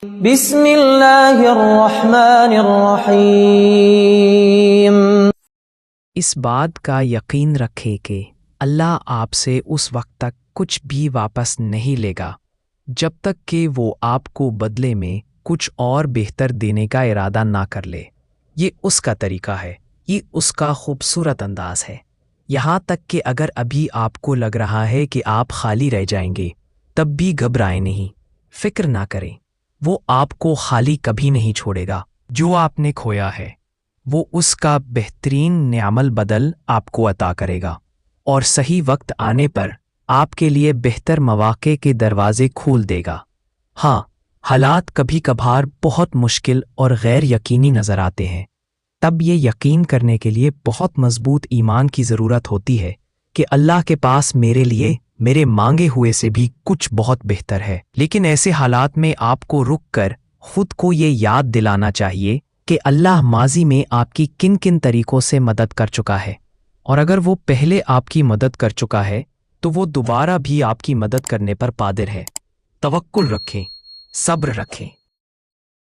بسم اللہ الرحمن الرحیم۔ اس بات کا یقین رکھے کہ اللہ آپ سے اس وقت تک کچھ بھی واپس نہیں لے گا جب تک کہ وہ آپ کو بدلے میں کچھ اور بہتر دینے کا ارادہ نہ کر لے۔ یہ اس کا طریقہ ہے، یہ اس کا خوبصورت انداز ہے۔ یہاں تک کہ اگر ابھی آپ کو لگ رہا ہے کہ آپ خالی رہ جائیں گے، تب بھی گھبرائیں نہیں، فکر نہ کریں۔ وہ آپ کو خالی کبھی نہیں چھوڑے گا۔ جو آپ نے کھویا ہے وہ اس کا بہترین نعمل بدل آپ کو عطا کرے گا، اور صحیح وقت آنے پر آپ کے لیے بہتر مواقع کے دروازے کھول دے گا۔ ہاں، حالات کبھی کبھار بہت مشکل اور غیر یقینی نظر آتے ہیں۔ تب یہ یقین کرنے کے لیے بہت مضبوط ایمان کی ضرورت ہوتی ہے کہ اللہ کے پاس میرے لیے میرے مانگے ہوئے سے بھی کچھ بہت بہتر ہے۔ لیکن ایسے حالات میں آپ کو رک کر خود کو یہ یاد دلانا چاہیے کہ اللہ ماضی میں آپ کی کن کن طریقوں سے مدد کر چکا ہے، اور اگر وہ پہلے آپ کی مدد کر چکا ہے تو وہ دوبارہ بھی آپ کی مدد کرنے پر قادر ہے۔ توکل رکھیں، صبر رکھیں،